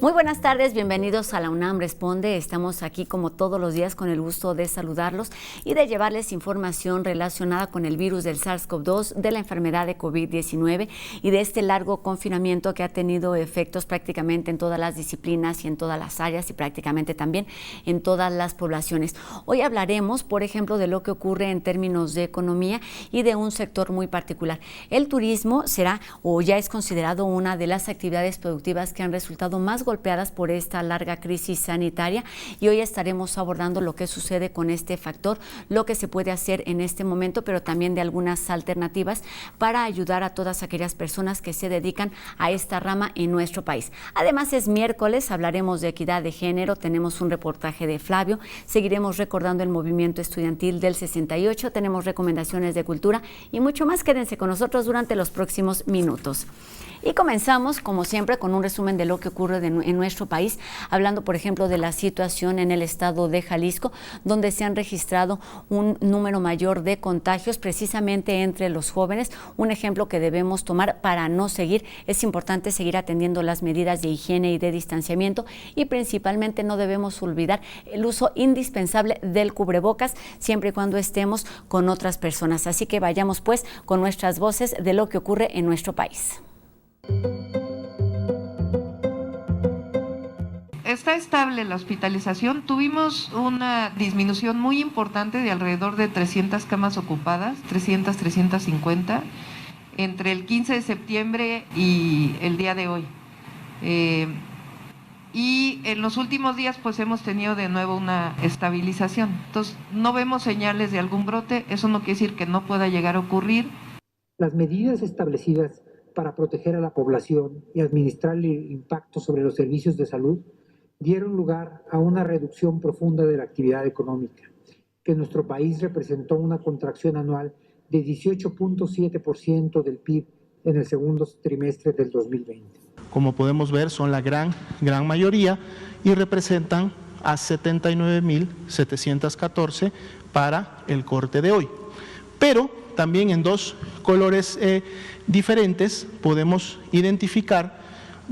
Muy buenas tardes, bienvenidos a la UNAM Responde. Estamos aquí como todos los días con el gusto de saludarlos y de llevarles información relacionada con el virus del SARS-CoV-2, de la enfermedad de COVID-19 y de este largo confinamiento que ha tenido efectos prácticamente en todas las disciplinas y en todas las áreas y prácticamente también en todas las poblaciones. Hoy hablaremos, por ejemplo, de lo que ocurre en términos de economía y de un sector muy particular. El turismo será o ya es considerado una de las actividades productivas que han resultado más golpeadas por esta larga crisis sanitaria, y hoy estaremos abordando lo que sucede con este factor, lo que se puede hacer en este momento, pero también de algunas alternativas para ayudar a todas aquellas personas que se dedican a esta rama en nuestro país. Además, es miércoles, hablaremos de equidad de género, tenemos un reportaje de Flavio, seguiremos recordando el movimiento estudiantil del 68, tenemos recomendaciones de cultura y mucho más. Quédense con nosotros durante los próximos minutos. Y comenzamos, como siempre, con un resumen de lo que ocurre en nuestro país, hablando, por ejemplo, de la situación en el estado de Jalisco, donde se han registrado un número mayor de contagios, precisamente entre los jóvenes. Un ejemplo que debemos tomar para no seguir, es importante seguir atendiendo las medidas de higiene y de distanciamiento, y principalmente no debemos olvidar el uso indispensable del cubrebocas, siempre y cuando estemos con otras personas. Así que vayamos, pues, con nuestras voces de lo que ocurre en nuestro país. Está estable la hospitalización. Tuvimos una disminución muy importante de alrededor de 300 camas ocupadas, 350, entre el 15 de septiembre y el día de hoy. Y en los últimos días pues hemos tenido de nuevo una estabilización. Entonces no vemos señales de algún brote, eso no quiere decir que no pueda llegar a ocurrir. Las medidas establecidas para proteger a la población y administrar el impacto sobre los servicios de salud dieron lugar a una reducción profunda de la actividad económica, que en nuestro país representó una contracción anual de 18.7% del PIB en el segundo trimestre del 2020. Como podemos ver, son la gran mayoría y representan a 79.714 para el corte de hoy. Pero también en dos colores diferentes podemos identificar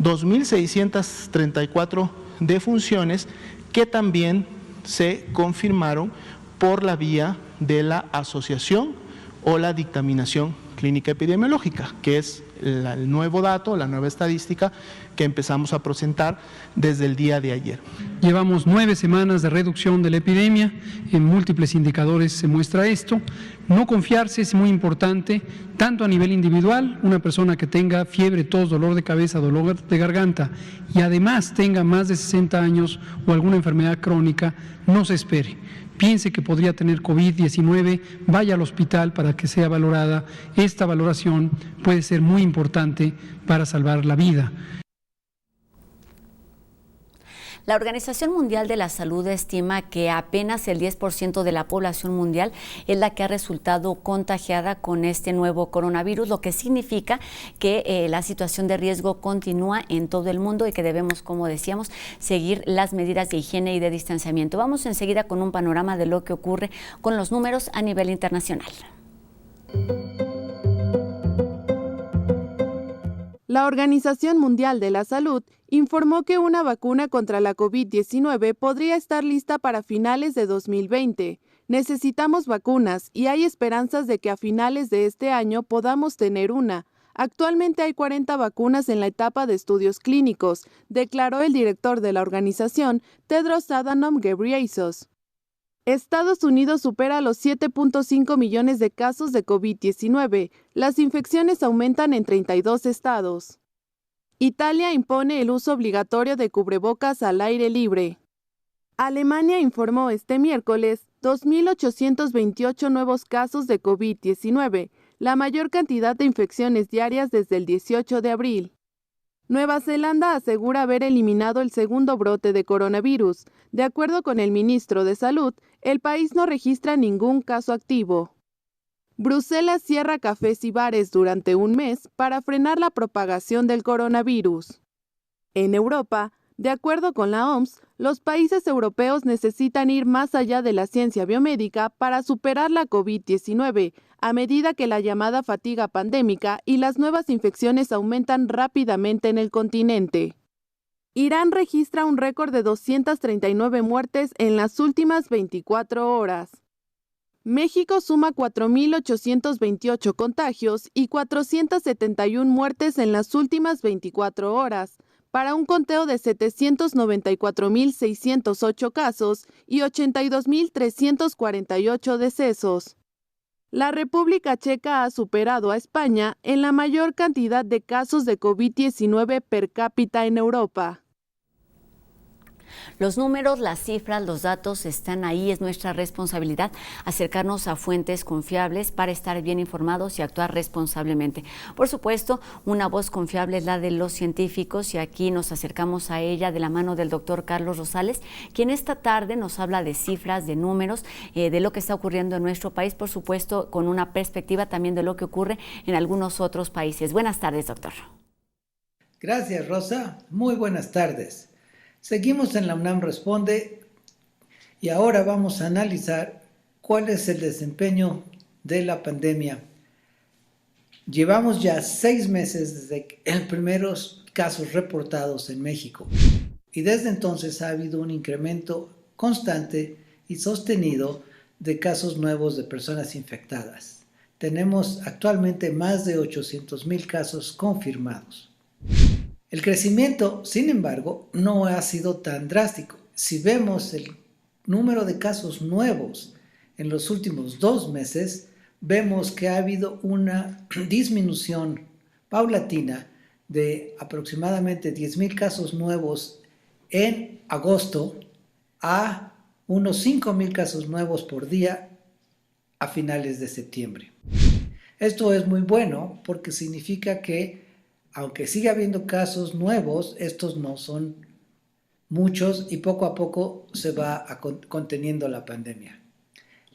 2.634 defunciones que también se confirmaron por la vía de la asociación o la dictaminación clínica epidemiológica, que es el nuevo dato, la nueva estadística que empezamos a presentar desde el día de ayer. Llevamos 9 semanas de reducción de la epidemia, en múltiples indicadores se muestra esto. No confiarse es muy importante, tanto a nivel individual, una persona que tenga fiebre, tos, dolor de cabeza, dolor de garganta y además tenga más de 60 años o alguna enfermedad crónica, no se espere. Piense que podría tener COVID-19, vaya al hospital para que sea valorada. Esta valoración puede ser muy importante para salvar la vida. La Organización Mundial de la Salud estima que apenas el 10% de la población mundial es la que ha resultado contagiada con este nuevo coronavirus, lo que significa que la situación de riesgo continúa en todo el mundo y que debemos, como decíamos, seguir las medidas de higiene y de distanciamiento. Vamos enseguida con un panorama de lo que ocurre con los números a nivel internacional. La Organización Mundial de la Salud informó que una vacuna contra la COVID-19 podría estar lista para finales de 2020. Necesitamos vacunas y hay esperanzas de que a finales de este año podamos tener una. Actualmente hay 40 vacunas en la etapa de estudios clínicos, declaró el director de la organización, Tedros Adhanom Ghebreyesus. Estados Unidos supera los 7.5 millones de casos de COVID-19. Las infecciones aumentan en 32 estados. Italia impone el uso obligatorio de cubrebocas al aire libre. Alemania informó este miércoles 2.828 nuevos casos de COVID-19, la mayor cantidad de infecciones diarias desde el 18 de abril. Nueva Zelanda asegura haber eliminado el segundo brote de coronavirus. De acuerdo con el ministro de Salud, el país no registra ningún caso activo. Bruselas cierra cafés y bares durante un mes para frenar la propagación del coronavirus. En Europa, de acuerdo con la OMS, los países europeos necesitan ir más allá de la ciencia biomédica para superar la COVID-19, a medida que la llamada fatiga pandémica y las nuevas infecciones aumentan rápidamente en el continente. Irán registra un récord de 239 muertes en las últimas 24 horas. México suma 4.828 contagios y 471 muertes en las últimas 24 horas, para un conteo de 794.608 casos y 82.348 decesos. La República Checa ha superado a España en la mayor cantidad de casos de COVID-19 per cápita en Europa. Los números, las cifras, los datos están ahí. Es nuestra responsabilidad acercarnos a fuentes confiables para estar bien informados y actuar responsablemente. Por supuesto, una voz confiable es la de los científicos y aquí nos acercamos a ella de la mano del doctor Carlos Rosales, quien esta tarde nos habla de cifras, de números, de lo que está ocurriendo en nuestro país, por supuesto, con una perspectiva también de lo que ocurre en algunos otros países. Buenas tardes, doctor. Gracias, Rosa. Muy buenas tardes. Seguimos en la UNAM Responde y ahora vamos a analizar cuál es el desempeño de la pandemia. Llevamos ya 6 meses desde los primeros casos reportados en México y desde entonces ha habido un incremento constante y sostenido de casos nuevos de personas infectadas. Tenemos actualmente más de 800,000 casos confirmados. El crecimiento, sin embargo, no ha sido tan drástico. Si vemos el número de casos nuevos en los últimos 2 meses, vemos que ha habido una disminución paulatina de aproximadamente 10,000 casos nuevos en agosto a unos 5,000 casos nuevos por día a finales de septiembre. Esto es muy bueno porque significa que aunque sigue habiendo casos nuevos, estos no son muchos y poco a poco se va conteniendo la pandemia.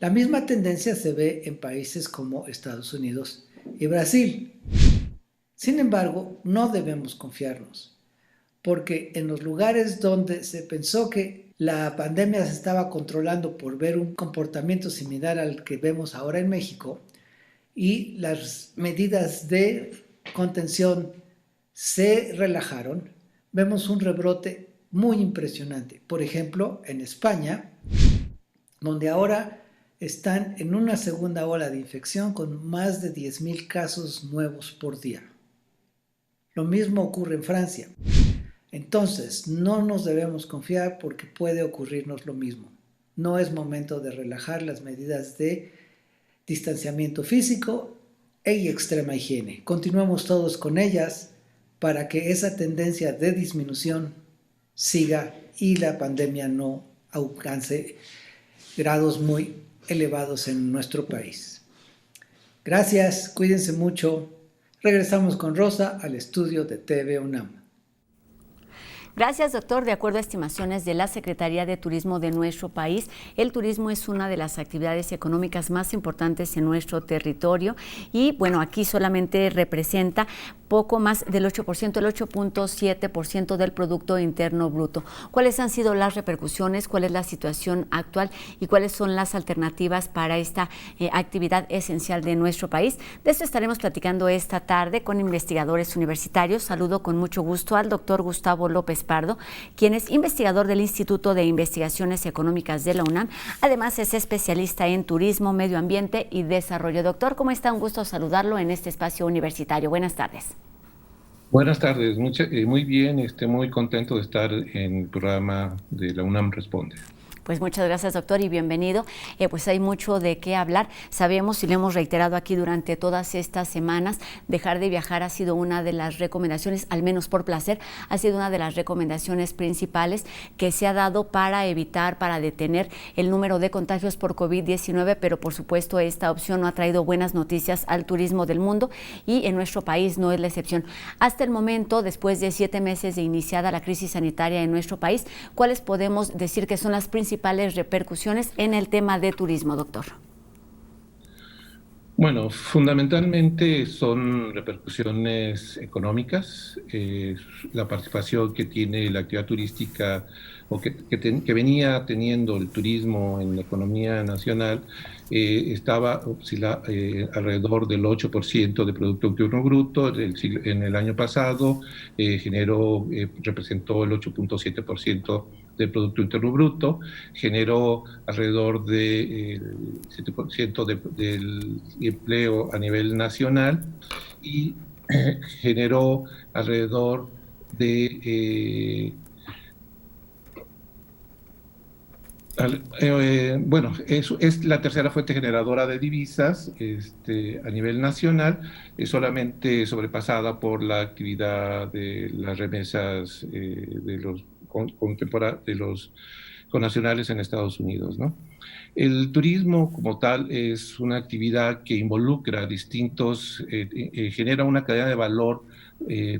La misma tendencia se ve en países como Estados Unidos y Brasil. Sin embargo, no debemos confiarnos, porque en los lugares donde se pensó que la pandemia se estaba controlando por ver un comportamiento similar al que vemos ahora en México y las medidas de contención se relajaron, vemos un rebrote muy impresionante. Por ejemplo, en España, donde ahora están en una segunda ola de infección con más de 10,000 casos nuevos por día. Lo mismo ocurre en Francia. Entonces, no nos debemos confiar porque puede ocurrirnos lo mismo. No es momento de relajar las medidas de distanciamiento físico y extrema higiene. Continuamos todos con ellas para que esa tendencia de disminución siga y la pandemia no alcance grados muy elevados en nuestro país. Gracias, cuídense mucho. Regresamos con Rosa al estudio de TV UNAM. Gracias, doctor. De acuerdo a estimaciones de la Secretaría de Turismo de nuestro país, el turismo es una de las actividades económicas más importantes en nuestro territorio y, bueno, aquí solamente representa poco más del 8%, el 8.7% del Producto Interno Bruto. ¿Cuáles han sido las repercusiones? ¿Cuál es la situación actual? ¿Y cuáles son las alternativas para esta actividad esencial de nuestro país? De esto estaremos platicando esta tarde con investigadores universitarios. Saludo con mucho gusto al doctor Gustavo López Pardo, quien es investigador del Instituto de Investigaciones Económicas de la UNAM. Además, es especialista en turismo, medio ambiente y desarrollo. Doctor, ¿cómo está? Un gusto saludarlo en este espacio universitario. Buenas tardes. Buenas tardes, muy bien, muy contento de estar en el programa de la UNAM Responde. Pues muchas gracias, doctor, y bienvenido. Pues hay mucho de qué hablar. Sabemos y lo hemos reiterado aquí durante todas estas semanas, dejar de viajar ha sido una de las recomendaciones, al menos por placer, ha sido una de las recomendaciones principales que se ha dado para evitar, para detener el número de contagios por COVID-19, pero por supuesto esta opción no ha traído buenas noticias al turismo del mundo y en nuestro país no es la excepción. Hasta el momento, después de 7 meses de iniciada la crisis sanitaria en nuestro país, ¿cuáles podemos decir que son las principales repercusiones en el tema de turismo, doctor? Bueno, fundamentalmente son repercusiones económicas. La participación que tiene la actividad turística o que venía teniendo el turismo en la economía nacional estaba alrededor del 8% de Producto Interno Bruto. En el año pasado representó el 8.7% del Producto Interno Bruto, generó alrededor del 7% del empleo a nivel nacional y generó alrededor de bueno, es la tercera fuente generadora de divisas a nivel nacional, solamente sobrepasada por la actividad de las remesas de los connacionales en Estados Unidos, ¿no? El turismo como tal es una actividad que involucra genera una cadena de valor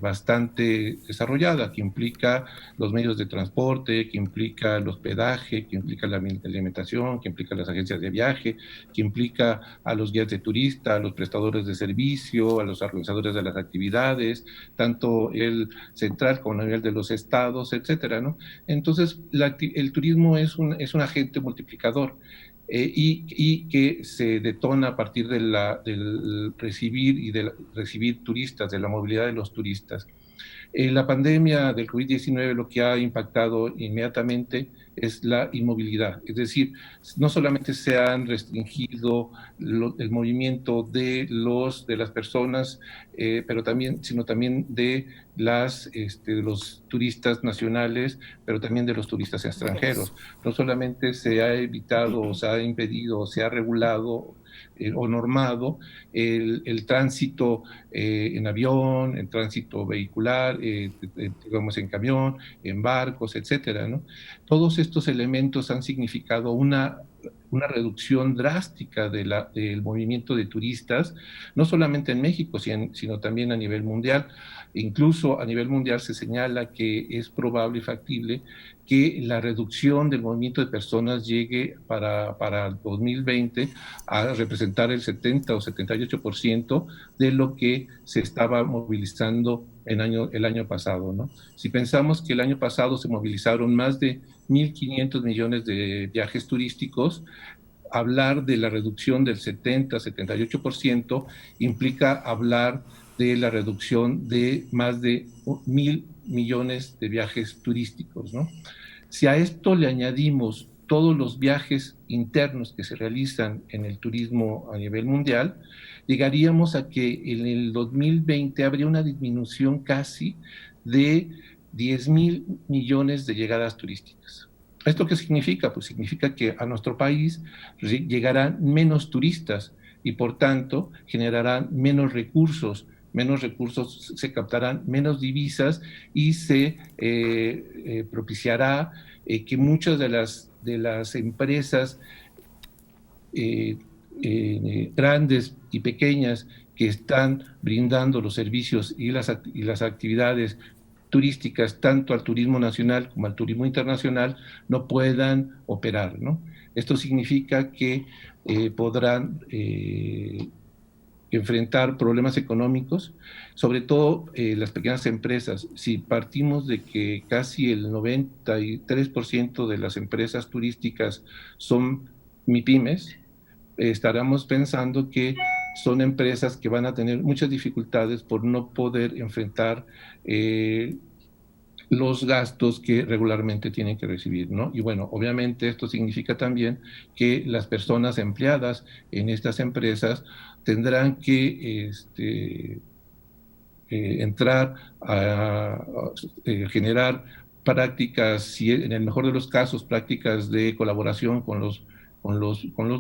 bastante desarrollada, que implica los medios de transporte, que implica el hospedaje, que implica la alimentación, que implica las agencias de viaje, que implica a los guías de turista, a los prestadores de servicio, a los organizadores de las actividades, tanto el central como a nivel de los estados, etcétera, ¿no? Entonces, el turismo es un agente multiplicador. Y que se detona a partir del recibir turistas, de la movilidad de los turistas. La pandemia del COVID-19 lo que ha impactado inmediatamente es la inmovilidad, es decir, no solamente se han restringido el movimiento de las personas, sino también de los turistas nacionales, pero también de los turistas extranjeros. No solamente se ha evitado, o se ha impedido, o se ha regulado o normado el tránsito en avión, el tránsito vehicular, digamos en camión, en barcos, etcétera, ¿no? Todos estos elementos han significado una reducción drástica del movimiento de turistas, no solamente en México, sino también a nivel mundial. Incluso a nivel mundial se señala que es probable y factible que la reducción del movimiento de personas llegue para el 2020 a representar el 70 o 78% de lo que se estaba movilizando el año pasado, ¿no? Si pensamos que el año pasado se movilizaron más de 1.500 millones de viajes turísticos, hablar de la reducción del 70-78% implica hablar de la reducción de más de 1.000 millones de viajes turísticos, ¿no? Si a esto le añadimos todos los viajes internos que se realizan en el turismo a nivel mundial, llegaríamos a que en el 2020 habría una disminución casi de 10.000 millones de llegadas turísticas. ¿Esto qué significa? Pues significa que a nuestro país llegarán menos turistas y por tanto generarán menos recursos, se captarán menos divisas y se propiciará que muchas de las empresas grandes y pequeñas que están brindando los servicios y las actividades turísticas, tanto al turismo nacional como al turismo internacional, no puedan operar, ¿no? Esto significa que podrán enfrentar problemas económicos, sobre todo las pequeñas empresas. Si partimos de que casi el 93% de las empresas turísticas son MIPYMES, estaremos pensando que son empresas que van a tener muchas dificultades por no poder enfrentar los gastos que regularmente tienen que recibir, ¿no? Y bueno, obviamente esto significa también que las personas empleadas en estas empresas tendrán que entrar a generar prácticas, si en el mejor de los casos, prácticas de colaboración con los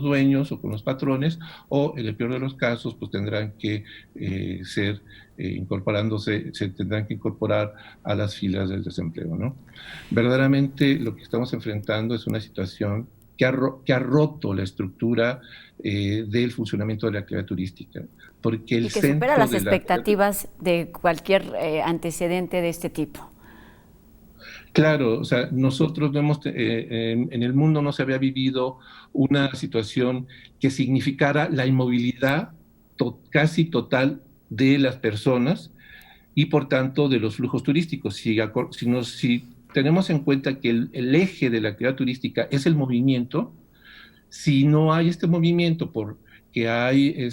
dueños o con los patrones, o en el peor de los casos, pues tendrán que se tendrán que incorporar a las filas del desempleo, ¿no? Verdaderamente lo que estamos enfrentando es una situación que ha roto la estructura del funcionamiento de la actividad turística. Porque y que supera las expectativas de cualquier antecedente de este tipo. Claro, o sea, nosotros en el mundo no se había vivido una situación que significara la inmovilidad casi total de las personas y por tanto de los flujos turísticos. Si tenemos en cuenta que el eje de la actividad turística es el movimiento, si no hay este movimiento porque hay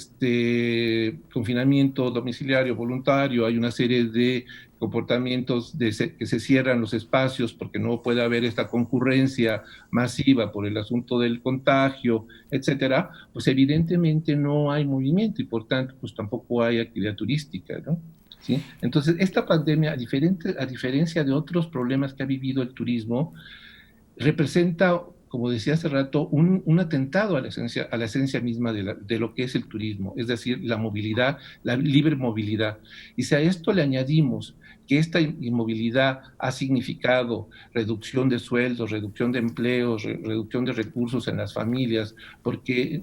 confinamiento domiciliario voluntario, hay una serie de comportamientos que se cierran los espacios porque no puede haber esta concurrencia masiva por el asunto del contagio, etcétera, pues evidentemente no hay movimiento y por tanto pues tampoco hay actividad turística, ¿no? ¿Sí? Entonces, esta pandemia, a diferencia de otros problemas que ha vivido el turismo, representa, como decía hace rato, un atentado a la esencia misma de lo que es el turismo, es decir, la movilidad, la libre movilidad. Y si a esto le añadimos que esta inmovilidad ha significado reducción de sueldos, reducción de empleos, reducción de recursos en las familias, porque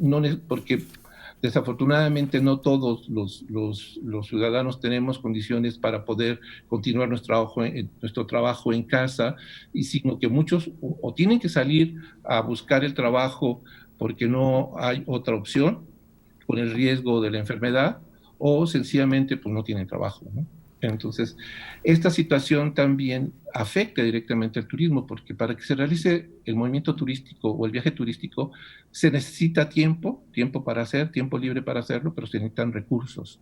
desafortunadamente no todos los ciudadanos tenemos condiciones para poder continuar nuestro trabajo en casa, sino que muchos o tienen que salir a buscar el trabajo porque no hay otra opción, con el riesgo de la enfermedad, o sencillamente pues no tienen trabajo, ¿no? Entonces, esta situación también afecta directamente al turismo, porque para que se realice el movimiento turístico o el viaje turístico, se necesita tiempo libre para hacerlo, pero se necesitan recursos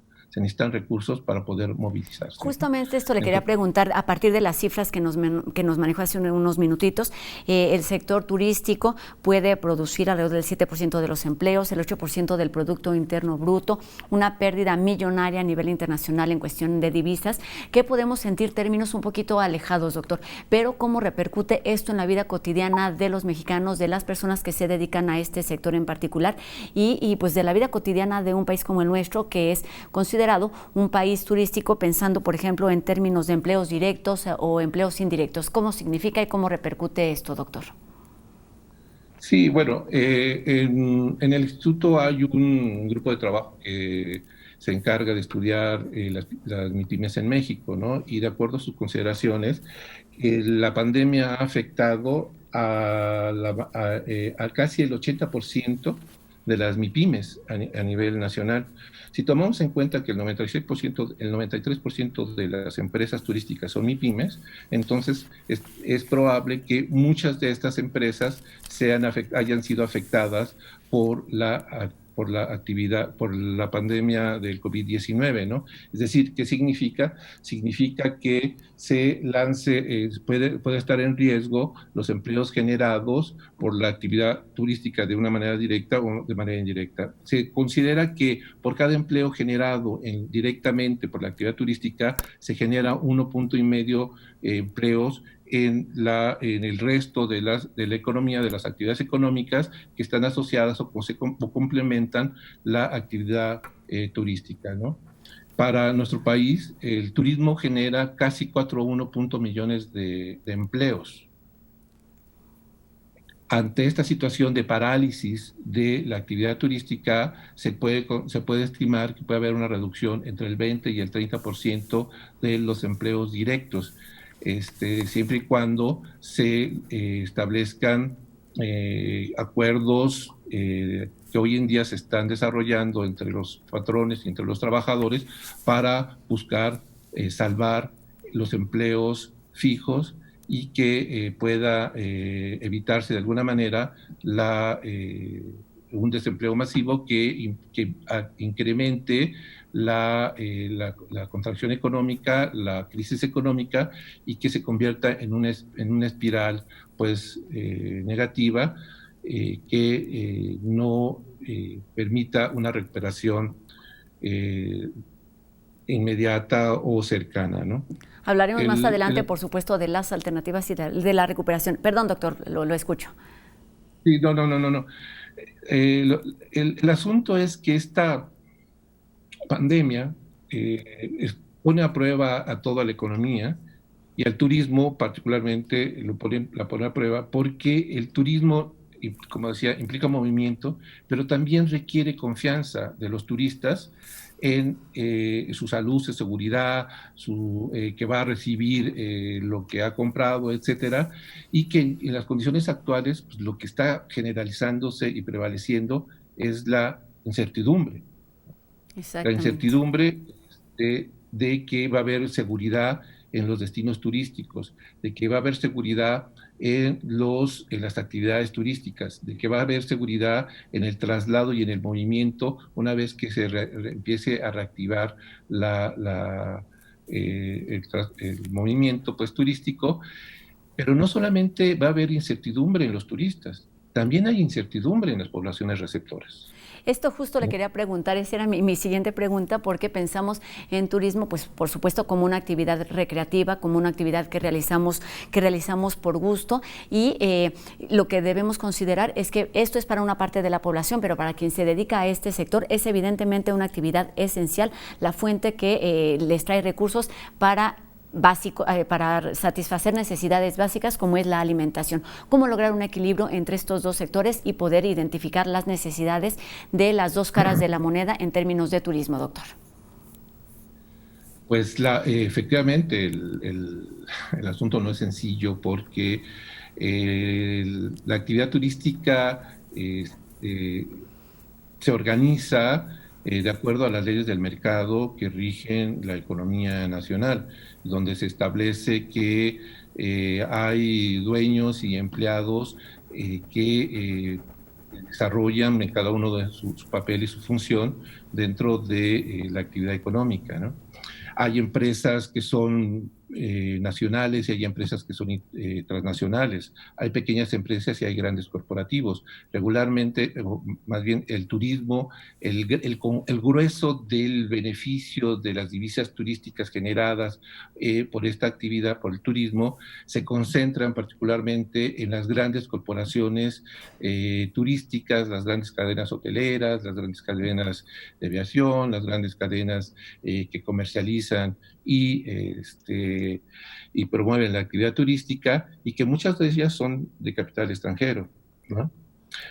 para poder movilizarse. Justamente esto le quería preguntar, a partir de las cifras que nos manejó hace unos minutitos, el sector turístico puede producir alrededor del 7% de los empleos, el 8% del Producto Interno Bruto, una pérdida millonaria a nivel internacional en cuestión de divisas, que podemos sentir términos un poquito alejados, doctor, pero ¿cómo repercute esto en la vida cotidiana de los mexicanos, de las personas que se dedican a este sector en particular y pues de la vida cotidiana de un país como el nuestro, que es considerado un país turístico, pensando, por ejemplo, en términos de empleos directos o empleos indirectos? ¿Cómo significa y cómo repercute esto, doctor? Sí, bueno, en el instituto hay un grupo de trabajo que se encarga de estudiar las MIPYMES en México, ¿no? Y de acuerdo a sus consideraciones, la pandemia ha afectado a casi el 80% de las MIPYMES a nivel nacional. Si tomamos en cuenta que el 93% de las empresas turísticas son MIPYMES, entonces es probable que muchas de estas empresas hayan sido afectadas por la pandemia del COVID-19, ¿no? Es decir, ¿qué significa? Significa que puede estar en riesgo los empleos generados por la actividad turística de una manera directa o de manera indirecta. Se considera que por cada empleo generado directamente por la actividad turística se genera 1,5 empleos en el resto de la economía, de las actividades económicas que están asociadas o complementan la actividad turística, ¿no? Para nuestro país, el turismo genera casi 4,1 millones de empleos. Ante esta situación de parálisis de la actividad turística, se puede estimar que puede haber una reducción entre el 20 y el 30% de los empleos directos. Siempre y cuando se establezcan acuerdos que hoy en día se están desarrollando entre los patrones y entre los trabajadores para buscar salvar los empleos fijos y que pueda evitarse de alguna manera un desempleo masivo que incremente la contracción económica, la crisis económica, y que se convierta en una espiral pues negativa que no permita una recuperación inmediata o cercana, ¿no? Hablaremos más adelante, por supuesto, de las alternativas y de la recuperación. Perdón, doctor, lo escucho. Sí, no. El asunto es que esta pandemia pone a prueba a toda la economía y al turismo particularmente la pone a prueba, porque el turismo, como decía, implica movimiento, pero también requiere confianza de los turistas en su salud, su seguridad, que va a recibir lo que ha comprado, etcétera, y que en las condiciones actuales pues, lo que está generalizándose y prevaleciendo es la incertidumbre. La incertidumbre de que va a haber seguridad en los destinos turísticos, de que va a haber seguridad en las actividades turísticas, de que va a haber seguridad en el traslado y en el movimiento una vez que se empiece a reactivar el movimiento pues, turístico. Pero no solamente va a haber incertidumbre en los turistas, también hay incertidumbre en las poblaciones receptoras. Esto justo le quería preguntar, esa era mi siguiente pregunta, porque pensamos en turismo, pues por supuesto como una actividad recreativa, como una actividad que realizamos por gusto, y lo que debemos considerar es que esto es para una parte de la población, pero para quien se dedica a este sector es evidentemente una actividad esencial, la fuente que les trae recursos para satisfacer necesidades básicas como es la alimentación. ¿Cómo lograr un equilibrio entre estos dos sectores y poder identificar las necesidades de las dos caras de la moneda en términos de turismo, doctor? Pues efectivamente el asunto no es sencillo porque la actividad turística se organiza de acuerdo a las leyes del mercado que rigen la economía nacional, donde se establece que hay dueños y empleados que desarrollan en cada uno de su papel y su función dentro de la actividad económica, ¿no? Hay empresas que son nacionales y hay empresas que son transnacionales. Hay pequeñas empresas y hay grandes corporativos. Regularmente, más bien el turismo, el grueso del beneficio de las divisas turísticas generadas por esta actividad, por el turismo, se concentran particularmente en las grandes corporaciones turísticas, las grandes cadenas hoteleras, las grandes cadenas de aviación, las grandes cadenas que comercializan y promueven la actividad turística, y que muchas de ellas son de capital extranjero, ¿no?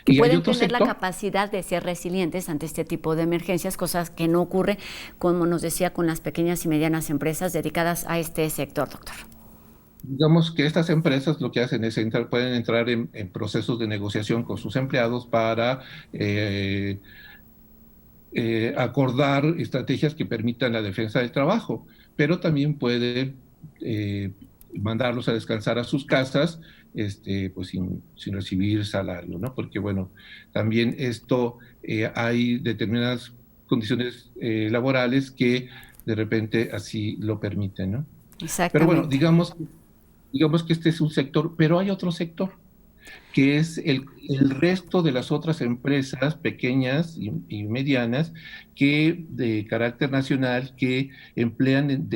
Y pueden tener la capacidad de ser resilientes ante este tipo de emergencias, cosas que no ocurre, como nos decía, con las pequeñas y medianas empresas dedicadas a este sector, doctor. Digamos que estas empresas lo que hacen es pueden entrar en procesos de negociación con sus empleados para acordar estrategias que permitan la defensa del trabajo, pero también puede mandarlos a descansar a sus casas pues sin recibir salario, ¿no? Porque, bueno, también hay determinadas condiciones laborales que de repente así lo permiten, ¿no? Exactamente. Pero bueno, digamos que este es un sector, pero hay otro sector, que es el resto de las otras empresas pequeñas y medianas que de carácter nacional que emplean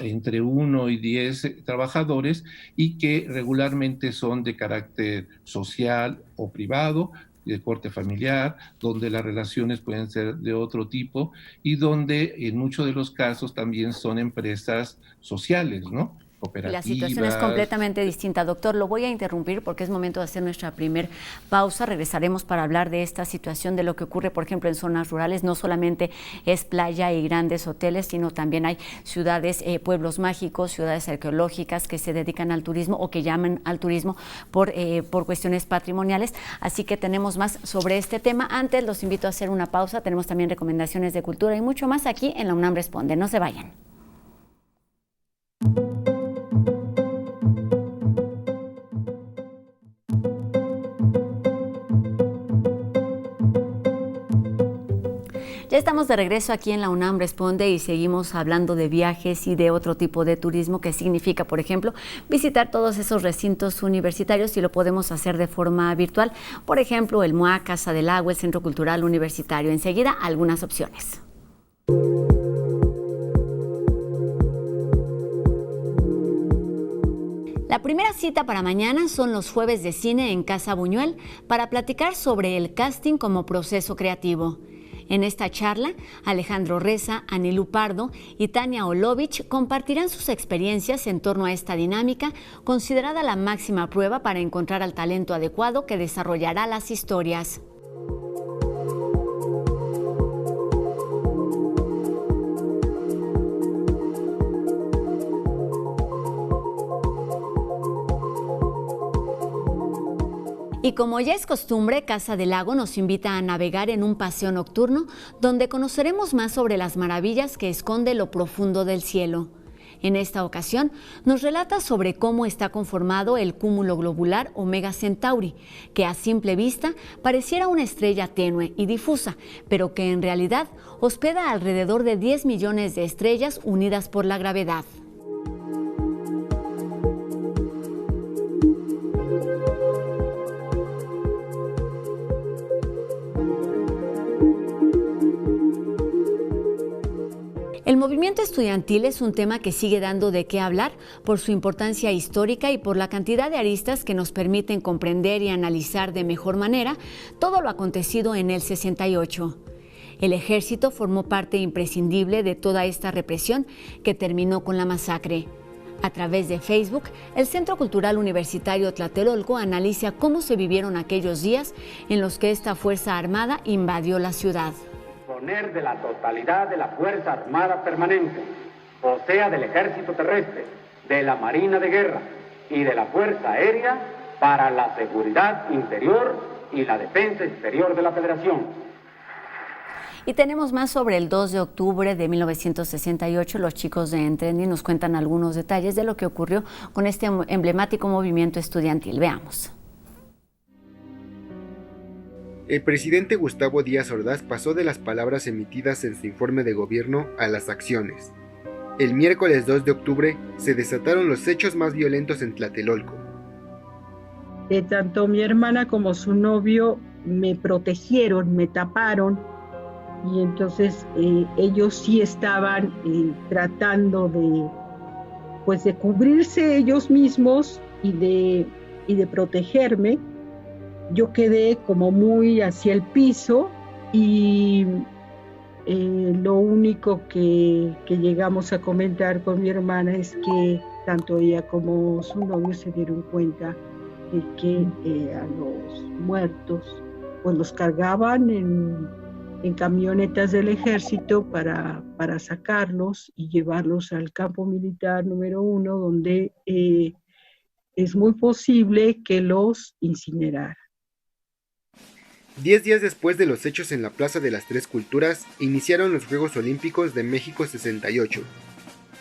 entre 1 y 10 trabajadores y que regularmente son de carácter social o privado, de corte familiar, donde las relaciones pueden ser de otro tipo y donde en muchos de los casos también son empresas sociales, ¿no? La situación es completamente distinta. Doctor, lo voy a interrumpir porque es momento de hacer nuestra primer pausa. Regresaremos para hablar de esta situación, de lo que ocurre, por ejemplo, en zonas rurales. No solamente es playa y grandes hoteles, sino también hay ciudades, pueblos mágicos, ciudades arqueológicas que se dedican al turismo o que llaman al turismo por cuestiones patrimoniales. Así que tenemos más sobre este tema. Antes los invito a hacer una pausa. Tenemos también recomendaciones de cultura y mucho más aquí en La UNAM Responde. No se vayan. Ya estamos de regreso aquí en La UNAM Responde y seguimos hablando de viajes y de otro tipo de turismo que significa, por ejemplo, visitar todos esos recintos universitarios y lo podemos hacer de forma virtual. Por ejemplo, el MOAC, Casa del Agua, el Centro Cultural Universitario. Enseguida, algunas opciones. La primera cita para mañana son los jueves de cine en Casa Buñuel para platicar sobre el casting como proceso creativo. En esta charla, Alejandro Reza, Anilú Pardo y Tania Olovich compartirán sus experiencias en torno a esta dinámica, considerada la máxima prueba para encontrar al talento adecuado que desarrollará las historias. Y como ya es costumbre, Casa del Lago nos invita a navegar en un paseo nocturno donde conoceremos más sobre las maravillas que esconde lo profundo del cielo. En esta ocasión nos relata sobre cómo está conformado el cúmulo globular Omega Centauri, que a simple vista pareciera una estrella tenue y difusa, pero que en realidad hospeda alrededor de 10 millones de estrellas unidas por la gravedad. El movimiento estudiantil es un tema que sigue dando de qué hablar por su importancia histórica y por la cantidad de aristas que nos permiten comprender y analizar de mejor manera todo lo acontecido en el 68. El ejército formó parte imprescindible de toda esta represión que terminó con la masacre. A través de Facebook, el Centro Cultural Universitario Tlatelolco analiza cómo se vivieron aquellos días en los que esta Fuerza Armada invadió la ciudad. De la totalidad de la Fuerza Armada Permanente, o sea, del Ejército Terrestre, de la Marina de Guerra y de la Fuerza Aérea para la seguridad interior y la defensa exterior de la Federación. Y tenemos más sobre el 2 de octubre de 1968. Los chicos de Entrendi nos cuentan algunos detalles de lo que ocurrió con este emblemático movimiento estudiantil. Veamos. El presidente Gustavo Díaz Ordaz pasó de las palabras emitidas en su informe de gobierno a las acciones. El miércoles 2 de octubre se desataron los hechos más violentos en Tlatelolco. Tanto mi hermana como su novio me protegieron, me taparon, y entonces ellos sí estaban tratando de cubrirse ellos mismos y de protegerme. Yo quedé como muy hacia el piso y lo único que llegamos a comentar con mi hermana es que tanto ella como su novio se dieron cuenta de que a los muertos pues los cargaban en camionetas del ejército para sacarlos y llevarlos al campo militar número 1, donde es muy posible que los incineraran. 10 días después de los hechos en la Plaza de las Tres Culturas, iniciaron los Juegos Olímpicos de México 68.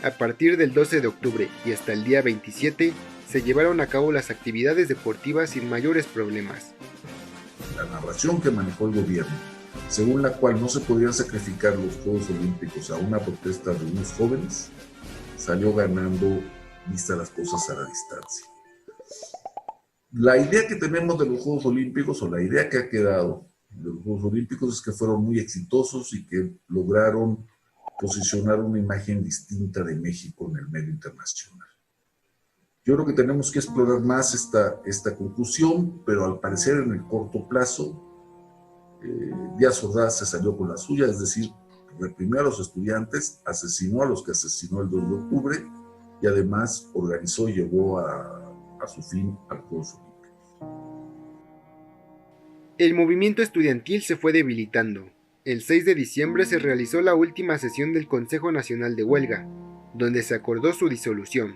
A partir del 12 de octubre y hasta el día 27, se llevaron a cabo las actividades deportivas sin mayores problemas. La narración que manejó el gobierno, según la cual no se podían sacrificar los Juegos Olímpicos a una protesta de unos jóvenes, salió ganando vistas las cosas a la distancia. La idea que tenemos de los Juegos Olímpicos, o la idea que ha quedado de los Juegos Olímpicos, es que fueron muy exitosos y que lograron posicionar una imagen distinta de México en el medio internacional. Yo creo que tenemos que explorar más esta conclusión, pero al parecer en el corto plazo, Díaz Ordaz se salió con la suya, es decir, reprimió a los estudiantes, asesinó a los que asesinó el 2 de octubre y además organizó y llevó a su fin a los Juegos Olímpicos. El movimiento estudiantil se fue debilitando. El 6 de diciembre se realizó la última sesión del Consejo Nacional de Huelga, donde se acordó su disolución.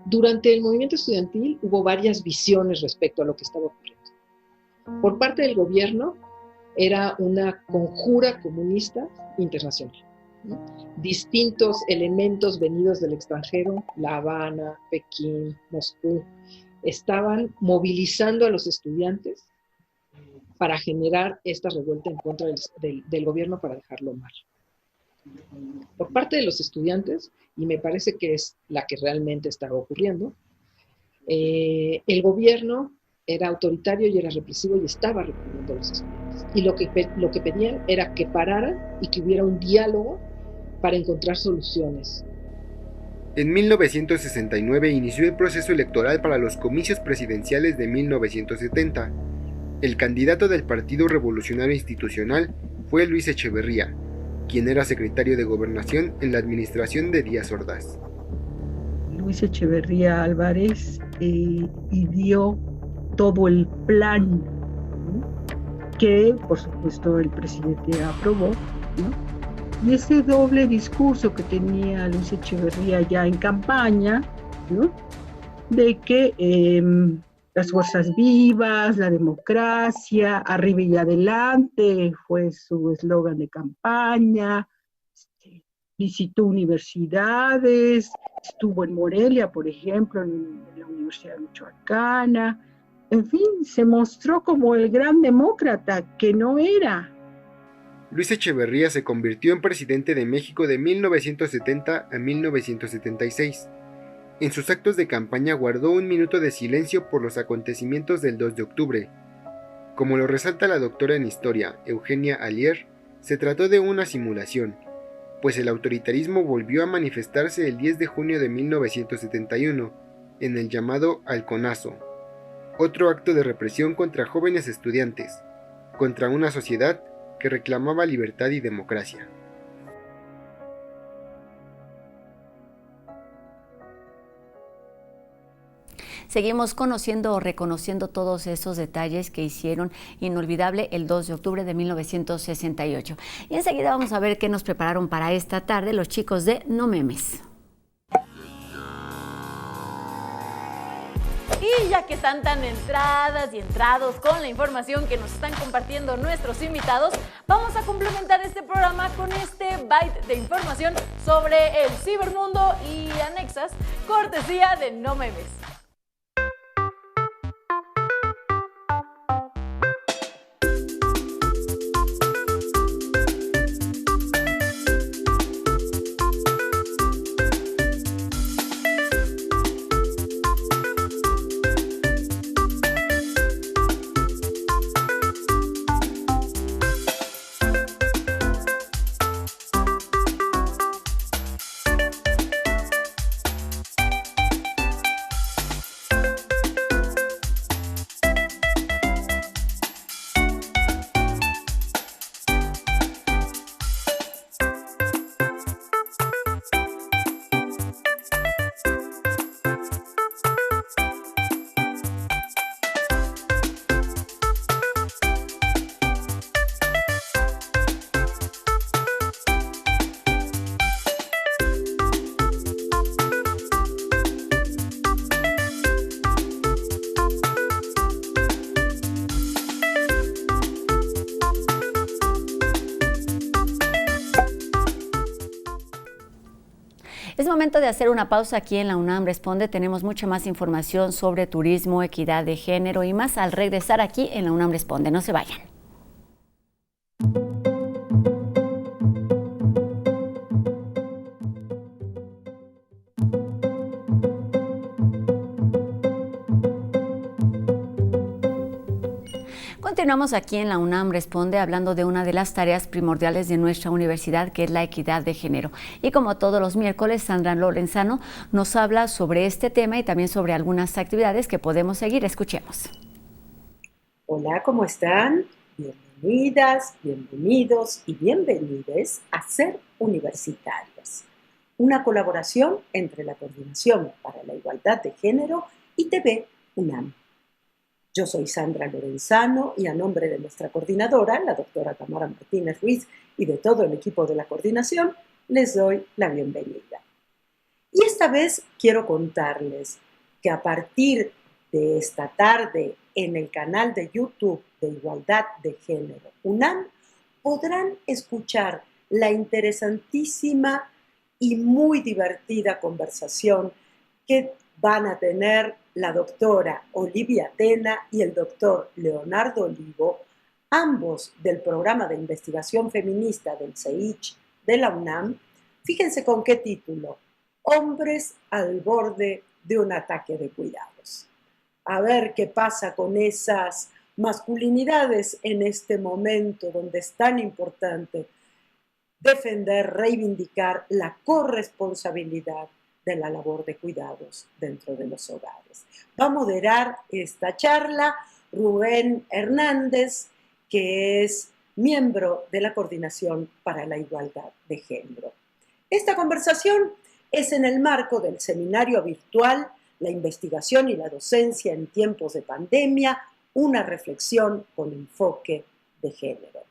Durante el movimiento estudiantil hubo varias visiones respecto a lo que estaba ocurriendo. Por parte del gobierno era una conjura comunista internacional, ¿no? Distintos elementos venidos del extranjero, La Habana, Pekín, Moscú, estaban movilizando a los estudiantes para generar esta revuelta en contra del gobierno para dejarlo mal. Por parte de los estudiantes, y me parece que es la que realmente estaba ocurriendo, el gobierno era autoritario y era represivo y estaba reprimiendo a los estudiantes. Y lo que pedían era que pararan y que hubiera un diálogo para encontrar soluciones. En 1969 inició el proceso electoral para los comicios presidenciales de 1970. El candidato del Partido Revolucionario Institucional fue Luis Echeverría, quien era secretario de Gobernación en la administración de Díaz Ordaz. Luis Echeverría Álvarez dio todo el plan, ¿no?, que por supuesto el presidente aprobó, ¿no? Y ese doble discurso que tenía Luis Echeverría ya en campaña, ¿no?, de que las fuerzas vivas, la democracia, arriba y adelante fue su eslogan de campaña. Visitó universidades, estuvo en Morelia, por ejemplo, en la Universidad Michoacana. En fin, se mostró como el gran demócrata que no era. Luis Echeverría se convirtió en presidente de México de 1970 a 1976. En sus actos de campaña guardó un minuto de silencio por los acontecimientos del 2 de octubre. Como lo resalta la doctora en historia, Eugenia Alier, se trató de una simulación, pues el autoritarismo volvió a manifestarse el 10 de junio de 1971, en el llamado Halconazo, otro acto de represión contra jóvenes estudiantes, contra una sociedad que reclamaba libertad y democracia. Seguimos conociendo o reconociendo todos esos detalles que hicieron inolvidable el 2 de octubre de 1968. Y enseguida vamos a ver qué nos prepararon para esta tarde los chicos de No Memes. Y ya que están tan entradas y entrados con la información que nos están compartiendo nuestros invitados, vamos a complementar este programa con este byte de información sobre el cibermundo y anexas, cortesía de No Memes. Es momento de hacer una pausa aquí en la UNAM Responde. Tenemos mucha más información sobre turismo, equidad de género y más al regresar aquí en la UNAM Responde. No se vayan. Continuamos aquí en la UNAM Responde hablando de una de las tareas primordiales de nuestra universidad, que es la equidad de género. Y como todos los miércoles, Sandra Lorenzano nos habla sobre este tema y también sobre algunas actividades que podemos seguir. Escuchemos. Hola, ¿cómo están? Bienvenidas, bienvenidos y bienvenides a Ser Universitarias, una colaboración entre la Coordinación para la Igualdad de Género y TV UNAM. Yo soy Sandra Lorenzano y a nombre de nuestra coordinadora, la doctora Tamara Martínez Ruiz, y de todo el equipo de la coordinación, les doy la bienvenida. Y esta vez quiero contarles que a partir de esta tarde en el canal de YouTube de Igualdad de Género UNAM podrán escuchar la interesantísima y muy divertida conversación que van a tener la doctora Olivia Tena y el doctor Leonardo Olivo, ambos del programa de investigación feminista del CEICH de la UNAM. Fíjense con qué título: Hombres al borde de un ataque de cuidados. A ver qué pasa con esas masculinidades en este momento donde es tan importante defender, reivindicar la corresponsabilidad de la labor de cuidados dentro de los hogares. Va a moderar esta charla Rubén Hernández, que es miembro de la Coordinación para la Igualdad de Género. Esta conversación es en el marco del seminario virtual La investigación y la docencia en tiempos de pandemia, una reflexión con enfoque de género.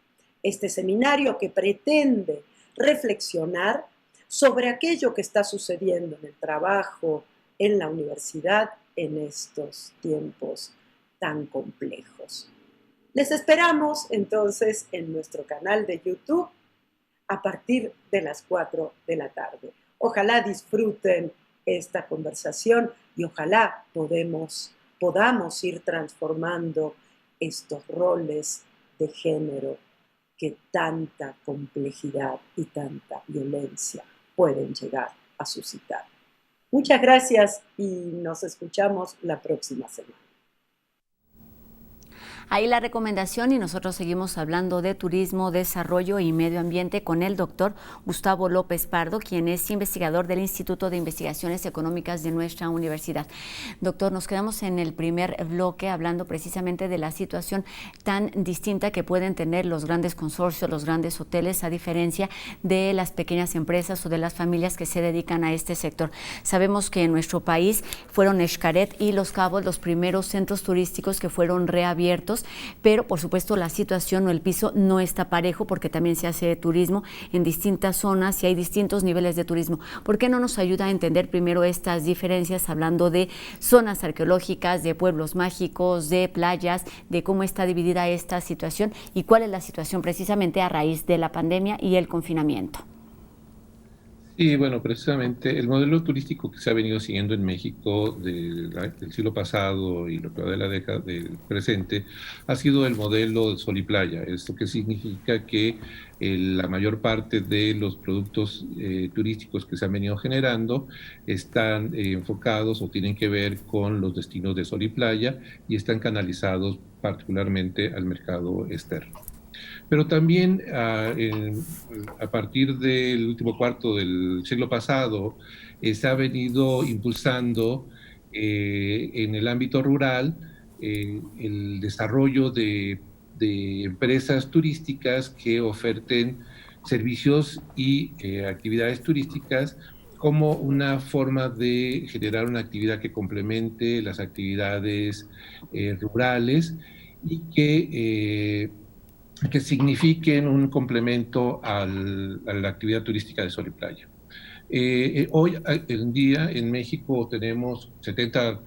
Este seminario que pretende reflexionar sobre aquello que está sucediendo en el trabajo, en la universidad en estos tiempos tan complejos. Les esperamos entonces en nuestro canal de YouTube a partir de las 4 de la tarde. Ojalá disfruten esta conversación y ojalá podamos ir transformando estos roles de género que tanta complejidad y tanta violencia pueden llegar a suscitar. Muchas gracias y nos escuchamos la próxima semana. Ahí la recomendación, y nosotros seguimos hablando de turismo, desarrollo y medio ambiente con el doctor Gustavo López Pardo, quien es investigador del Instituto de Investigaciones Económicas de nuestra universidad. Doctor, nos quedamos en el primer bloque hablando precisamente de la situación tan distinta que pueden tener los grandes consorcios, los grandes hoteles, a diferencia de las pequeñas empresas o de las familias que se dedican a este sector. Sabemos que en nuestro país fueron Xcaret y Los Cabos los primeros centros turísticos que fueron reabiertos, pero por supuesto la situación o el piso no está parejo porque también se hace turismo en distintas zonas y hay distintos niveles de turismo. ¿Por qué no nos ayuda a entender primero estas diferencias hablando de zonas arqueológicas, de pueblos mágicos, de playas, de cómo está dividida esta situación y cuál es la situación precisamente a raíz de la pandemia y el confinamiento? Sí, bueno, precisamente el modelo turístico que se ha venido siguiendo en México del siglo pasado y lo que va de la década del presente ha sido el modelo de sol y playa. Esto que significa que la mayor parte de los productos turísticos que se han venido generando están enfocados o tienen que ver con los destinos de sol y playa y están canalizados particularmente al mercado externo. Pero también a partir del último cuarto del siglo pasado se ha venido impulsando en el ámbito rural el desarrollo de empresas turísticas que oferten servicios y actividades turísticas como una forma de generar una actividad que complemente las actividades rurales y que signifiquen un complemento a la actividad turística de sol y playa. Hoy en día en México tenemos 70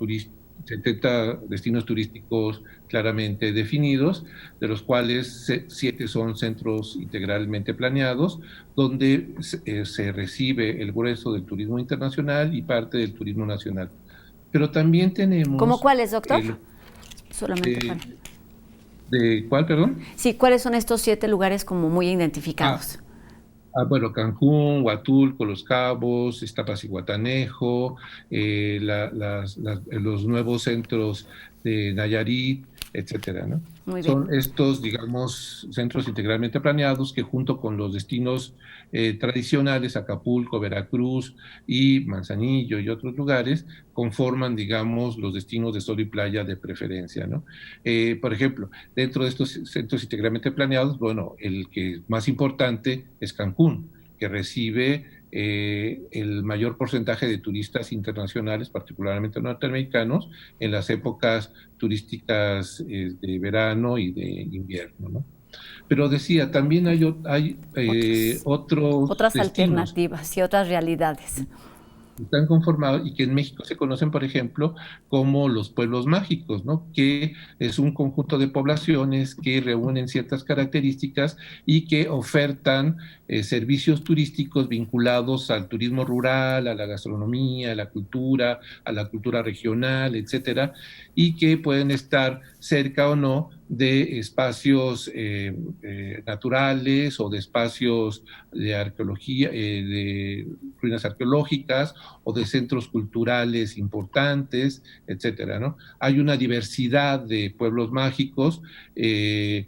destinos turísticos claramente definidos, de los cuales 7 son centros integralmente planeados, donde se recibe el grueso del turismo internacional y parte del turismo nacional. Pero también tenemos... ¿Cómo cuáles, doctor? Solamente para... ¿De cuál, perdón? Sí, ¿cuáles son estos 7 lugares como muy identificados? Bueno, Cancún, Huatulco, Los Cabos, Iztapas y Guatanejo, los nuevos centros de Nayarit, etcétera, ¿no? Muy bien. Son estos, digamos, centros integralmente planeados que junto con los destinos tradicionales, Acapulco, Veracruz y Manzanillo y otros lugares, conforman, digamos, los destinos de sol y playa de preferencia, ¿no? Por ejemplo, dentro de estos centros integralmente planeados, bueno, el que más importante es Cancún, que recibe el mayor porcentaje de turistas internacionales, particularmente norteamericanos, en las épocas turísticas de verano y de invierno, ¿no? Pero decía, también hay otras destinos, alternativas y otras realidades. Están conformados y que en México se conocen, por ejemplo, como los pueblos mágicos, ¿no? Que es un conjunto de poblaciones que reúnen ciertas características y que ofertan servicios turísticos vinculados al turismo rural, a la gastronomía, a la cultura regional, etcétera, y que pueden estar cerca o no de espacios naturales o de espacios de arqueología, de ruinas arqueológicas o de centros culturales importantes, etcétera, ¿no? Hay una diversidad de pueblos mágicos en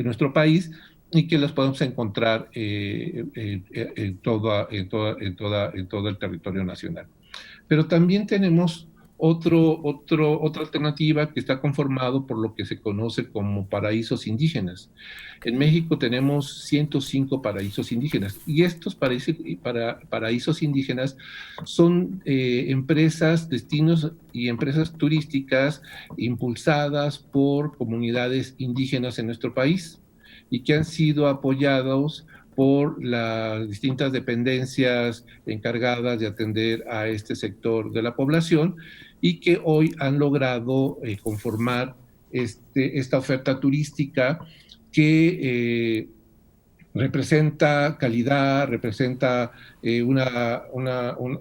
nuestro país y que los podemos encontrar en todo el territorio nacional. Pero también tenemos otra alternativa que está conformado por lo que se conoce como paraísos indígenas. En México tenemos 105 paraísos indígenas y estos paraísos indígenas son empresas, destinos y empresas turísticas impulsadas por comunidades indígenas en nuestro país y que han sido apoyados por las distintas dependencias encargadas de atender a este sector de la población y que hoy han logrado conformar esta oferta turística que representa calidad, representa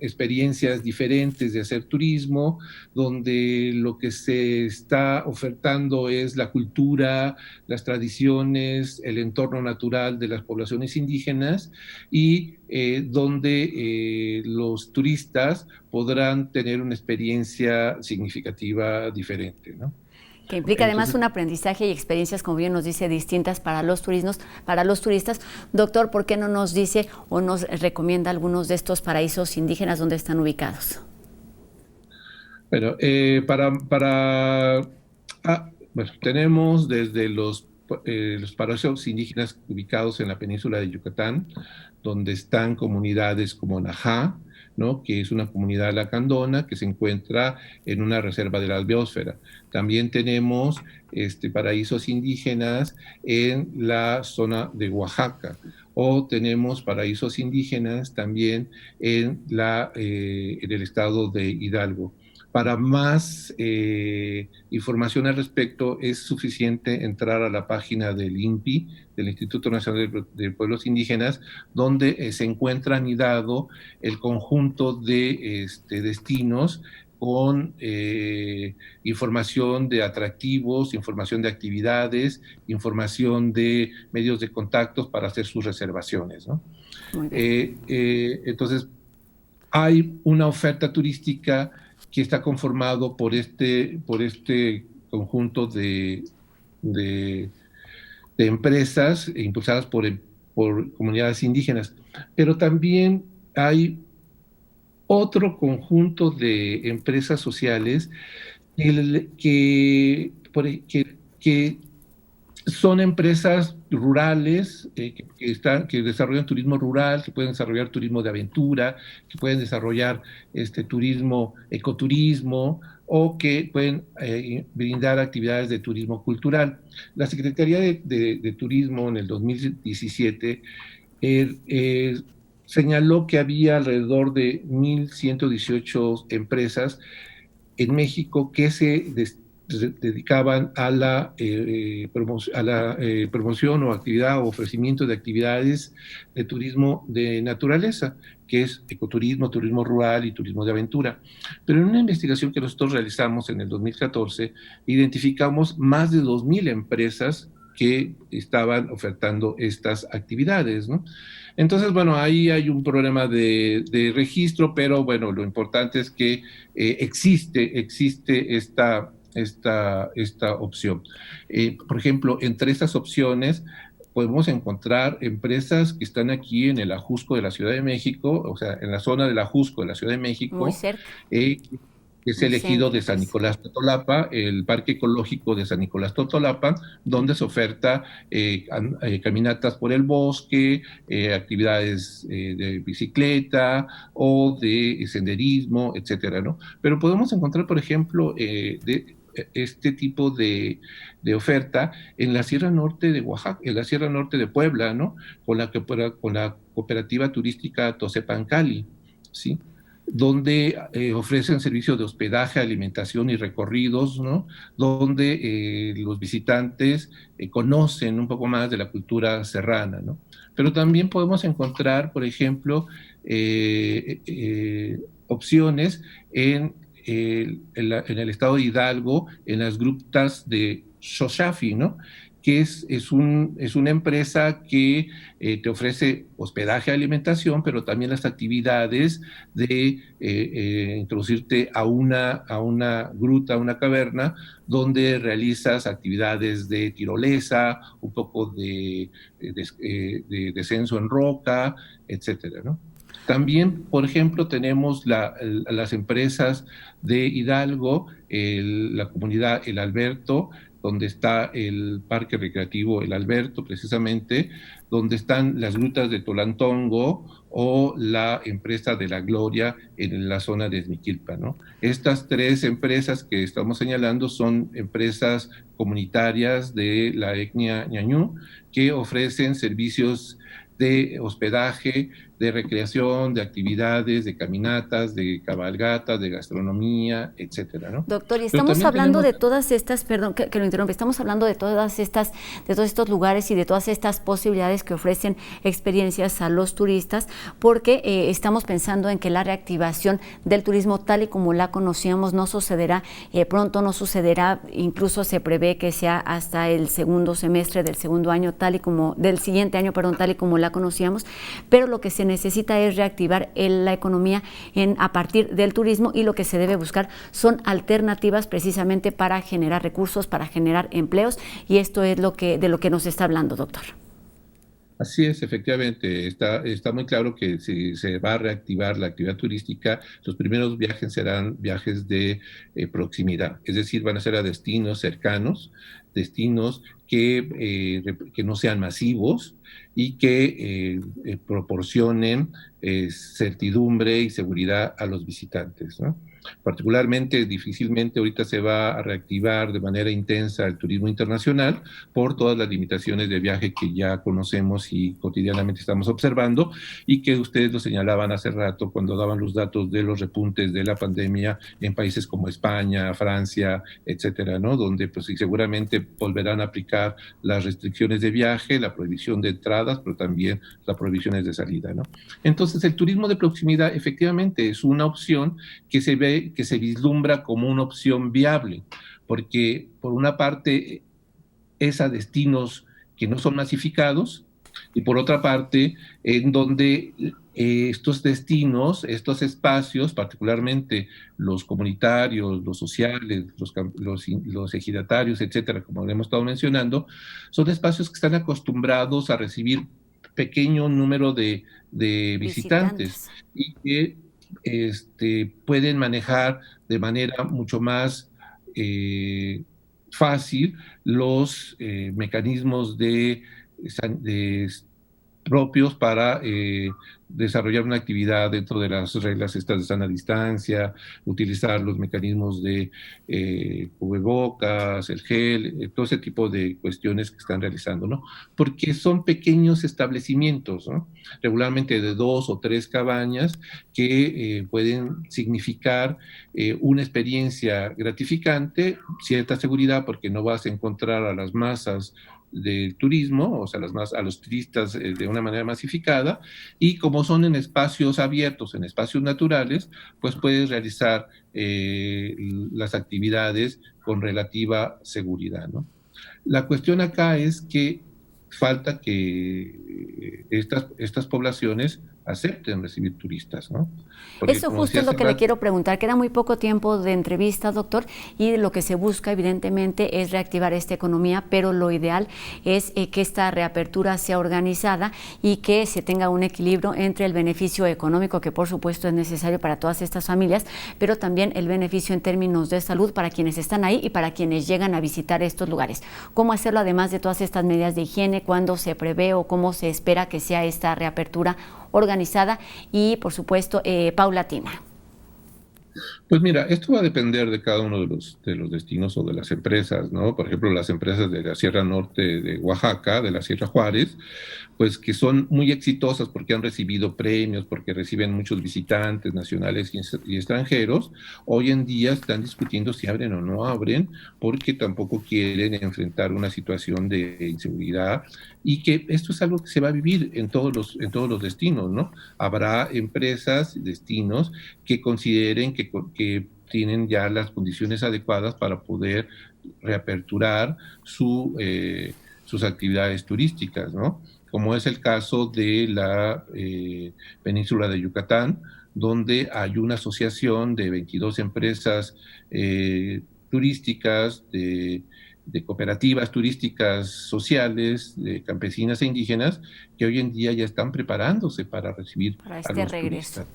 experiencias diferentes de hacer turismo, donde lo que se está ofertando es la cultura, las tradiciones, el entorno natural de las poblaciones indígenas y donde los turistas podrán tener una experiencia significativa diferente, ¿no? Que implica además un aprendizaje y experiencias, como bien nos dice, distintas para los turistas. Doctor, ¿por qué no nos dice o nos recomienda algunos de estos paraísos indígenas donde están ubicados? Bueno, bueno, tenemos desde los paraísos indígenas ubicados en la península de Yucatán, donde están comunidades como Najá, ¿no?, que es una comunidad lacandona que se encuentra en una reserva de la biosfera. También tenemos paraísos indígenas en la zona de Oaxaca, o tenemos paraísos indígenas también en el estado de Hidalgo. Para más información al respecto, es suficiente entrar a la página del INPI, del Instituto Nacional de Pueblos Indígenas, donde se encuentra anidado el conjunto de destinos con información de atractivos, información de actividades, información de medios de contactos para hacer sus reservaciones, ¿no? Entonces, hay una oferta turística que está conformado por este conjunto de empresas impulsadas por comunidades indígenas. Pero también hay otro conjunto de empresas sociales que son empresas rurales que desarrollan turismo rural, que pueden desarrollar turismo de aventura, que pueden desarrollar turismo, ecoturismo, o que pueden brindar actividades de turismo cultural. La Secretaría de Turismo en el 2017 señaló que había alrededor de 1,118 empresas en México que se dedicaban a la promoción o actividad o ofrecimiento de actividades de turismo de naturaleza, que es ecoturismo, turismo rural y turismo de aventura. Pero en una investigación que nosotros realizamos en el 2014, identificamos más de 2,000 empresas que estaban ofertando estas actividades, ¿no? Entonces, bueno, ahí hay un problema de registro, pero bueno, lo importante es que existe esta opción. Por ejemplo, entre estas opciones podemos encontrar empresas que están aquí en el Ajusco de la Ciudad de México, o sea, en la zona del Ajusco de la Ciudad de México, muy cerca. Es el ejido de San Nicolás Totolapa, el Parque Ecológico de San Nicolás Totolapa, donde se oferta caminatas por el bosque, actividades de bicicleta o de senderismo, etcétera, ¿no? Pero podemos encontrar, por ejemplo, este tipo de oferta en la Sierra Norte de Oaxaca, en la Sierra Norte de Puebla, ¿no?, con la cooperativa turística Tosepancali, ¿sí?, donde ofrecen servicios de hospedaje, alimentación y recorridos, ¿no?, donde los visitantes conocen un poco más de la cultura serrana, ¿no? Pero también podemos encontrar, por ejemplo, opciones en el estado de Hidalgo, en las grutas de Xochafi, ¿no?, que es una empresa que te ofrece hospedaje, alimentación, pero también las actividades de introducirte a una gruta, a una caverna, donde realizas actividades de tirolesa, un poco de descenso en roca, etcétera, ¿no? También, por ejemplo, tenemos las empresas de Hidalgo, la comunidad El Alberto, donde está el Parque Recreativo El Alberto, precisamente, donde están las grutas de Tolantongo o la empresa de La Gloria en la zona de Esmiquilpa, ¿no? Estas tres empresas que estamos señalando son empresas comunitarias de la etnia ñañú que ofrecen servicios de hospedaje, de recreación, de actividades, de caminatas, de cabalgatas, de gastronomía, etcétera, ¿no? Doctor, y estamos hablando de todas estas, perdón que lo interrumpa, estamos hablando de todos estos lugares y de todas estas posibilidades que ofrecen experiencias a los turistas, porque estamos pensando en que la reactivación del turismo tal y como la conocíamos no sucederá pronto, no sucederá, incluso se prevé que sea hasta el segundo semestre del segundo año, del siguiente año, tal y como la conocíamos, pero lo que se necesita es reactivar la economía a partir del turismo, y lo que se debe buscar son alternativas precisamente para generar recursos, para generar empleos, y esto es de lo que nos está hablando, doctor. Así es, efectivamente, está muy claro que si se va a reactivar la actividad turística, los primeros viajes serán viajes de proximidad, es decir, van a ser a destinos cercanos, destinos que no sean masivos y que proporcionen certidumbre y seguridad a los visitantes, ¿no? Particularmente, difícilmente ahorita se va a reactivar de manera intensa el turismo internacional por todas las limitaciones de viaje que ya conocemos y cotidianamente estamos observando, y que ustedes lo señalaban hace rato cuando daban los datos de los repuntes de la pandemia en países como España, Francia, etcétera, ¿no? Donde pues seguramente volverán a aplicar las restricciones de viaje, la prohibición de entradas, pero también las prohibiciones de salida, ¿no? Entonces, el turismo de proximidad efectivamente es una opción que se vislumbra como una opción viable, porque por una parte es a destinos que no son masificados, y por otra parte en donde estos destinos, estos espacios, particularmente los comunitarios, los sociales, los ejidatarios, etcétera, como hemos estado mencionando, son espacios que están acostumbrados a recibir pequeño número de visitantes y que pueden manejar de manera mucho más fácil los mecanismos propios para desarrollar una actividad dentro de las reglas estas de sana distancia, utilizar los mecanismos de cubrebocas, el gel, todo ese tipo de cuestiones que están realizando, ¿no? Porque son pequeños establecimientos, ¿no? Regularmente de 2 o 3 cabañas que pueden significar una experiencia gratificante, cierta seguridad, porque no vas a encontrar a las masas del turismo, o sea, a los turistas de una manera masificada, y como son en espacios abiertos, en espacios naturales, pues puedes realizar las actividades con relativa seguridad, ¿no? La cuestión acá es que falta que estas poblaciones acepten recibir turistas, ¿no? Porque eso justo es lo que le quiero preguntar. Queda muy poco tiempo de entrevista, doctor, y lo que se busca evidentemente es reactivar esta economía, pero lo ideal es que esta reapertura sea organizada y que se tenga un equilibrio entre el beneficio económico, que por supuesto es necesario para todas estas familias, pero también el beneficio en términos de salud para quienes están ahí y para quienes llegan a visitar estos lugares. ¿Cómo hacerlo además de todas estas medidas de higiene? ¿Cuándo se prevé o cómo se espera que sea esta reapertura organizada y, por supuesto, paulatina? Pues mira, esto va a depender de cada uno de los destinos o de las empresas, ¿no? Por ejemplo, las empresas de la Sierra Norte de Oaxaca, de la Sierra Juárez, pues que son muy exitosas porque han recibido premios, porque reciben muchos visitantes nacionales y extranjeros, hoy en día están discutiendo si abren o no abren, porque tampoco quieren enfrentar una situación de inseguridad, y que esto es algo que se va a vivir en todos los destinos, ¿no? Habrá empresas, destinos que consideren que tienen ya las condiciones adecuadas para poder reaperturar sus actividades turísticas, ¿no? Como es el caso de la península de Yucatán, donde hay una asociación de 22 empresas turísticas, de cooperativas turísticas sociales, de campesinas e indígenas, que hoy en día ya están preparándose para recibir para a los regreso. turistas.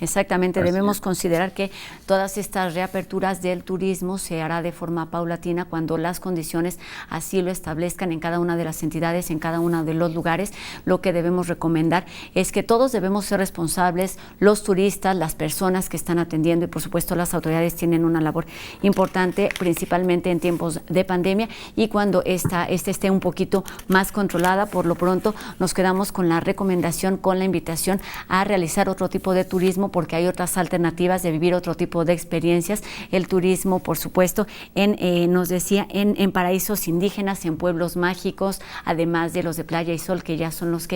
Exactamente, Así debemos es. considerar que todas estas reaperturas del turismo se hará de forma paulatina cuando las condiciones así lo establezcan en cada una de las entidades, en cada uno de los lugares. Lo que debemos recomendar es que todos debemos ser responsables, los turistas, las personas que están atendiendo, y por supuesto las autoridades tienen una labor importante, principalmente en tiempos de pandemia, pandemia y cuando esta esté un poquito más controlada. Por lo pronto nos quedamos con la recomendación, con la invitación a realizar otro tipo de turismo, porque hay otras alternativas de vivir otro tipo de experiencias. El turismo, por supuesto, nos decía, en paraísos indígenas, en pueblos mágicos, además de los de playa y sol, que ya son los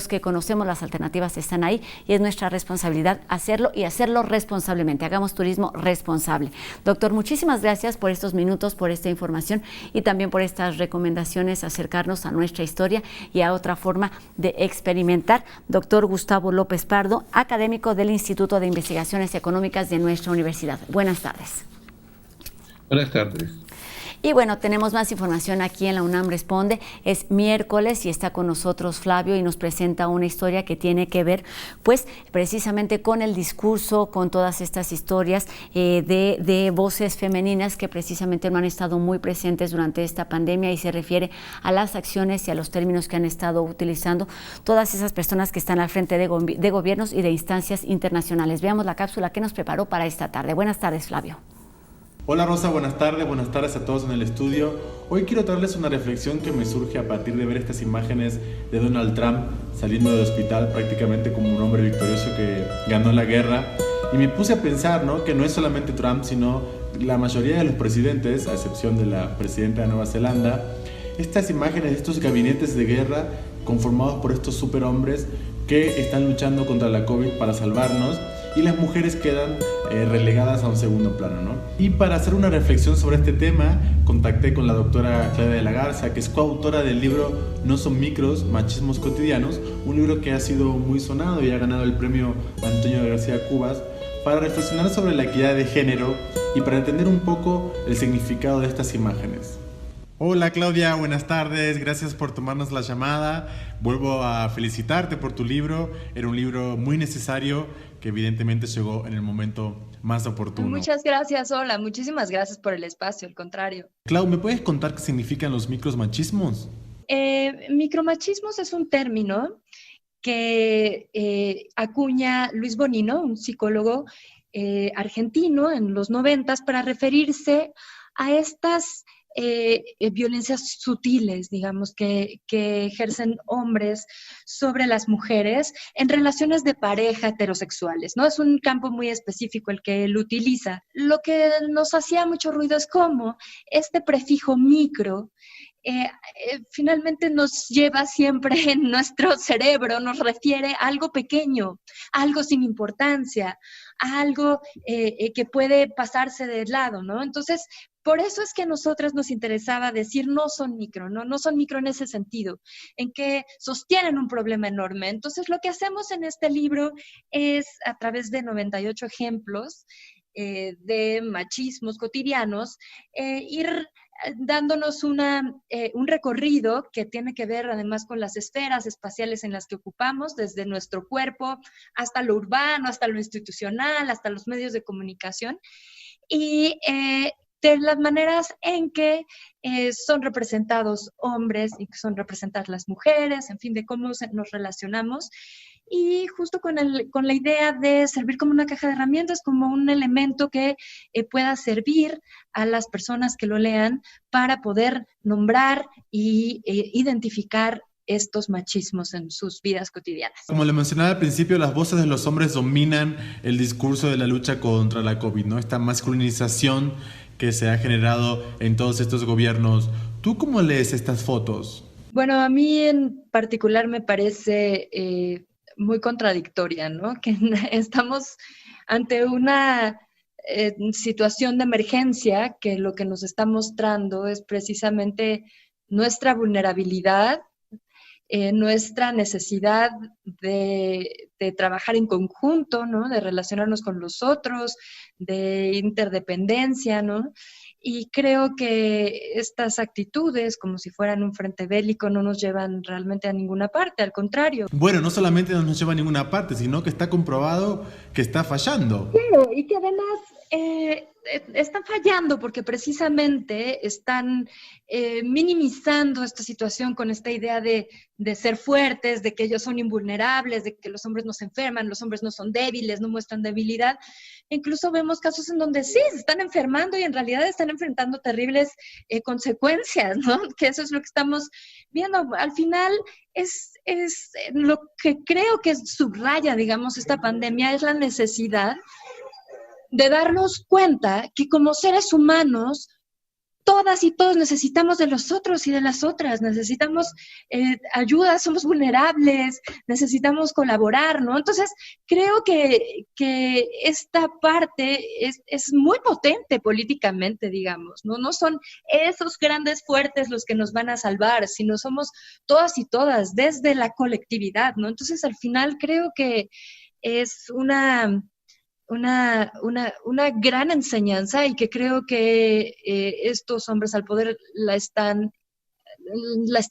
que conocemos. Las alternativas están ahí y es nuestra responsabilidad hacerlo y hacerlo responsablemente. Hagamos turismo responsable. Doctor, muchísimas gracias por estos minutos, por esta información y también por estas recomendaciones, acercarnos a nuestra historia y a otra forma de experimentar. Doctor Gustavo López Pardo, académico del Instituto de Investigaciones Económicas de nuestra universidad. Buenas tardes. Buenas tardes. Y bueno, tenemos más información aquí en la UNAM Responde. Es miércoles y está con nosotros Flavio y nos presenta una historia que tiene que ver, pues, precisamente con el discurso, con todas estas historias de voces femeninas que precisamente no han estado muy presentes durante esta pandemia, y se refiere a las acciones y a los términos que han estado utilizando todas esas personas que están al frente de gobiernos y de instancias internacionales. Veamos la cápsula que nos preparó para esta tarde. Buenas tardes, Flavio. Hola Rosa, buenas tardes a todos en el estudio. Hoy quiero traerles una reflexión que me surge a partir de ver estas imágenes de Donald Trump saliendo del hospital prácticamente como un hombre victorioso que ganó la guerra. Y me puse a pensar, ¿no?, que no es solamente Trump, sino la mayoría de los presidentes, a excepción de la presidenta de Nueva Zelanda, estas imágenes de estos gabinetes de guerra conformados por estos superhombres que están luchando contra la COVID para salvarnos, y las mujeres quedan relegadas a un segundo plano, ¿no? Y para hacer una reflexión sobre este tema, contacté con la doctora Claudia de la Garza, que es coautora del libro No son micros, machismos cotidianos, un libro que ha sido muy sonado y ha ganado el premio Antonio de García Cubas, para reflexionar sobre la equidad de género y para entender un poco el significado de estas imágenes. Hola Claudia, buenas tardes, gracias por tomarnos la llamada. Vuelvo a felicitarte por tu libro, era un libro muy necesario que evidentemente llegó en el momento más oportuno. Muchas gracias, hola, muchísimas gracias por el espacio, al contrario. Clau, ¿me puedes contar qué significan los micromachismos? Micromachismos es un término que acuña Luis Bonino, un psicólogo argentino en los 90s, para referirse a estas violencias sutiles, digamos, que ejercen hombres sobre las mujeres en relaciones de pareja heterosexuales, ¿no? Es un campo muy específico el que él utiliza. Lo que nos hacía mucho ruido es cómo este prefijo micro finalmente nos lleva siempre en nuestro cerebro, nos refiere a algo pequeño, a algo sin importancia, a algo que puede pasarse de lado, ¿no? Entonces, por eso es que a nosotras nos interesaba decir no son micro, no son micro en ese sentido, en que sostienen un problema enorme. Entonces, lo que hacemos en este libro es, a través de 98 ejemplos de machismos cotidianos, ir dándonos un recorrido que tiene que ver además con las esferas espaciales en las que ocupamos, desde nuestro cuerpo hasta lo urbano, hasta lo institucional, hasta los medios de comunicación, y de las maneras en que son representados hombres y que son representadas las mujeres, en fin, de cómo nos relacionamos. Y justo con la idea de servir como una caja de herramientas, como un elemento que pueda servir a las personas que lo lean para poder nombrar y identificar estos machismos en sus vidas cotidianas. Como le mencionaba al principio, las voces de los hombres dominan el discurso de la lucha contra la COVID, ¿no? Esta masculinización que se ha generado en todos estos gobiernos. ¿Tú cómo lees estas fotos? Bueno, a mí en particular me parece muy contradictoria, ¿no? Que estamos ante una situación de emergencia que lo que nos está mostrando es precisamente nuestra vulnerabilidad, nuestra necesidad de trabajar en conjunto, ¿no? De relacionarnos con los otros, de interdependencia, ¿no? Y creo que estas actitudes, como si fueran un frente bélico, no nos llevan realmente a ninguna parte, al contrario. Bueno, no solamente no nos lleva a ninguna parte, sino que está comprobado que está fallando. Claro, y que además están fallando porque precisamente están minimizando esta situación con esta idea de ser fuertes, de que ellos son invulnerables, de que los hombres no se enferman, los hombres no son débiles, no muestran debilidad. Incluso vemos casos en donde sí, se están enfermando y en realidad están enfrentando terribles consecuencias, ¿no? Que eso es lo que estamos viendo. Al final es lo que creo que subraya, digamos, esta pandemia es la necesidad de darnos cuenta que como seres humanos, todas y todos necesitamos de los otros y de las otras, necesitamos ayuda, somos vulnerables, necesitamos colaborar, ¿no? Entonces, creo que esta parte es muy potente políticamente, digamos, ¿no? No son esos grandes fuertes los que nos van a salvar, sino somos todas y todas desde la colectividad, ¿no? Entonces, al final, creo que es una gran enseñanza y que creo que estos hombres al poder la están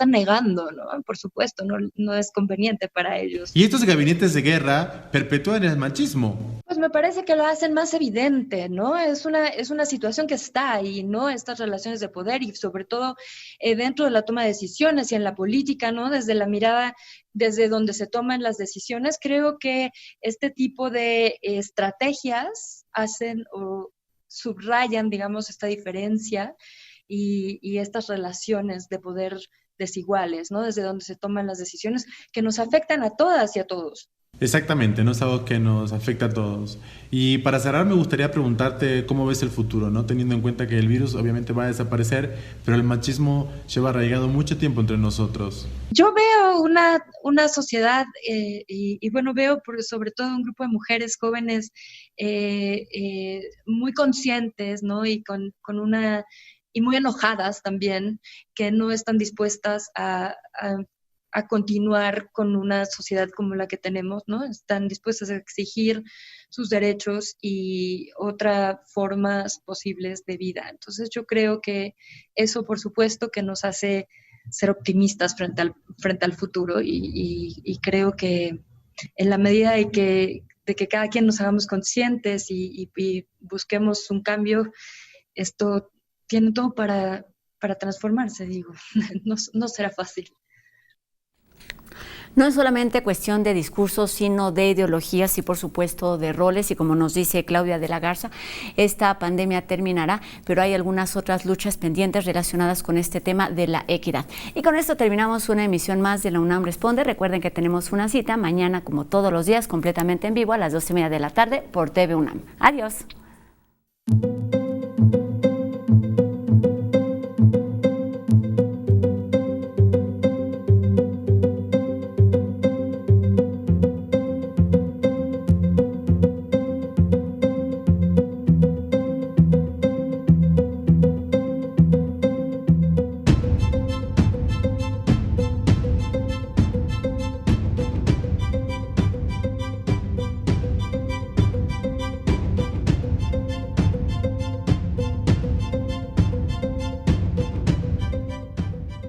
negando, ¿no? Por supuesto, no es conveniente para ellos. Y estos gabinetes de guerra perpetúan el machismo. Pues me parece que lo hacen más evidente, ¿no? Es una situación que está ahí, ¿no? Estas relaciones de poder y sobre todo dentro de la toma de decisiones y en la política, ¿no? Desde la mirada, desde donde se toman las decisiones, creo que este tipo de estrategias hacen o subrayan, digamos, esta diferencia y estas relaciones de poder desiguales, ¿no? Desde donde se toman las decisiones que nos afectan a todas y a todos. Exactamente, no es algo que nos afecta a todos. Y para cerrar me gustaría preguntarte cómo ves el futuro, ¿no? Teniendo en cuenta que el virus obviamente va a desaparecer, pero el machismo lleva arraigado mucho tiempo entre nosotros. Yo veo una sociedad y bueno, veo sobre todo un grupo de mujeres jóvenes muy conscientes, ¿no? Y y muy enojadas también, que no están dispuestas a continuar con una sociedad como la que tenemos, ¿no? Están dispuestas a exigir sus derechos y otras formas posibles de vida. Entonces yo creo que eso, por supuesto, que nos hace ser optimistas frente al futuro y creo que en la medida de que cada quien nos hagamos conscientes y busquemos un cambio, esto tiene todo para transformarse, digo. No será fácil. No es solamente cuestión de discursos, sino de ideologías y, por supuesto, de roles. Y como nos dice Claudia de la Garza, esta pandemia terminará, pero hay algunas otras luchas pendientes relacionadas con este tema de la equidad. Y con esto terminamos una emisión más de la UNAM Responde. Recuerden que tenemos una cita mañana, como todos los días, completamente en vivo a las 12:30 de la tarde por TV UNAM. Adiós.